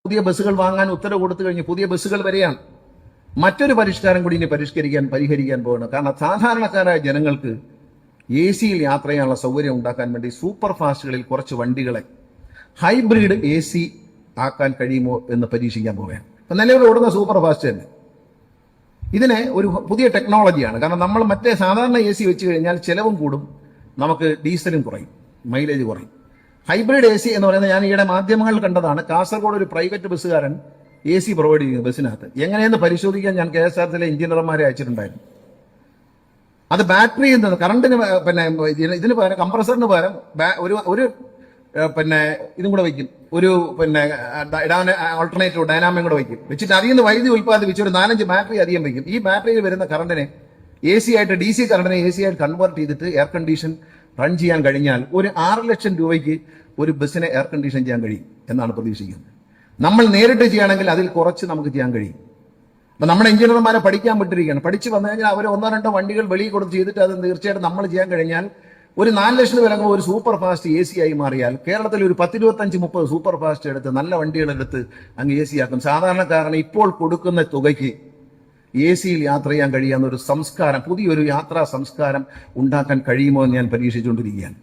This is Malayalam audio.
പുതിയ ബസ്സുകൾ വാങ്ങാൻ ഉത്തരവ് കൊടുത്തു കഴിഞ്ഞ് പുതിയ ബസ്സുകൾ വരെയാണ്. മറ്റൊരു പരിഷ്കാരം കൂടി ഇനി പരിഹരിക്കാൻ പോകുന്നത്. കാരണം സാധാരണക്കാരായ ജനങ്ങൾക്ക് എ സിയിൽ യാത്ര ചെയ്യാനുള്ള സൗകര്യം ഉണ്ടാക്കാൻ വേണ്ടി സൂപ്പർ ഫാസ്റ്റുകളിൽ കുറച്ച് വണ്ടികളെ ഹൈബ്രിഡ് എ സി ആക്കാൻ കഴിയുമോ എന്ന് പരീക്ഷിക്കാൻ പോവുകയാണ്. നിലവിൽ ഓടുന്ന സൂപ്പർ ഫാസ്റ്റ് തന്നെ ഇതിനെ ഒരു പുതിയ ടെക്നോളജിയാണ്. കാരണം നമ്മൾ മറ്റേ സാധാരണ എ സി വെച്ച് കഴിഞ്ഞാൽ ചെലവും കൂടും, നമുക്ക് ഡീസലും കുറയും, മൈലേജ് കുറയും. ഹൈബ്രിഡ് എ സി എന്ന് പറയുന്നത് ഞാൻ ഈയിടെ മാധ്യമങ്ങളിൽ കണ്ടതാണ്. കാസർഗോഡ് ഒരു പ്രൈവറ്റ് ബസ്സുകാരൻ എ സി പ്രൊവൈഡ് ചെയ്യുന്നു ബസ്സിനകത്ത്. എങ്ങനെയെന്ന് പരിശോധിക്കാൻ ഞാൻ KSRTCയിലെ എഞ്ചിനീയർമാരെ അയച്ചിട്ടുണ്ടായിരുന്നു. അത് ബാറ്ററി കറണ്ടിന് ഇതിന് പകരം കംപ്രസറിന് പകരം ഒരു ഇതും കൂടെ വയ്ക്കും, ഒരു ഓൾട്ടർനേറ്റീവ് ഡൈനാമിക് കൂടെ വയ്ക്കും. വെച്ചിട്ട് അതിൽ നിന്ന് വൈദ്യുതി ഉൽപ്പാദിപ്പിച്ച് ഒരു 4-5 ബാറ്ററി അധികം വയ്ക്കും. ഈ ബാറ്ററിയിൽ വരുന്ന കറണ്ടിനെ എ സി ആയിട്ട് DC കറണ്ടിനെ AC ആയിട്ട് കൺവേർട്ട് ചെയ്തിട്ട് എയർ കണ്ടീഷൻ റൺ ചെയ്യാൻ കഴിഞ്ഞാൽ ഒരു 6 ലക്ഷം രൂപയ്ക്ക് ഒരു ബസ്സിനെ എയർ കണ്ടീഷൻ ചെയ്യാൻ കഴിയും എന്നാണ് പ്രതീക്ഷിക്കുന്നത്. നമ്മൾ നേരിട്ട് ചെയ്യുകയാണെങ്കിൽ അതിൽ കുറച്ച് നമുക്ക് ചെയ്യാൻ കഴിയും. അപ്പൊ നമ്മുടെ എഞ്ചിനീയർമാരെ പഠിക്കാൻ വിട്ടിരിക്കുകയാണ്. പഠിച്ചു വന്നു കഴിഞ്ഞാൽ അവർ 1-2 വണ്ടികൾ വെളിയിൽ കൊടുത്ത് ചെയ്തിട്ട് അത് തീർച്ചയായിട്ടും നമ്മൾ ചെയ്യാൻ കഴിഞ്ഞാൽ ഒരു 4 ലക്ഷം വിലങ്ങ് ഒരു സൂപ്പർ ഫാസ്റ്റ് AC ആയി മാറിയാൽ കേരളത്തിൽ ഒരു 10-25-30 സൂപ്പർ ഫാസ്റ്റ് എടുത്ത് നല്ല വണ്ടികളെടുത്ത് അങ്ങ് AC ആക്കും. സാധാരണക്കാരന് ഇപ്പോൾ കൊടുക്കുന്ന തുകയ്ക്ക് AC യിൽ യാത്ര ചെയ്യാൻ കഴിയാവുന്ന ഒരു സംസ്കാരം, പുതിയൊരു യാത്രാ സംസ്കാരം ഉണ്ടാക്കാൻ കഴിയുമോ എന്ന് ഞാൻ പരീക്ഷിച്ചുകൊണ്ടിരിക്കുകയാണ്.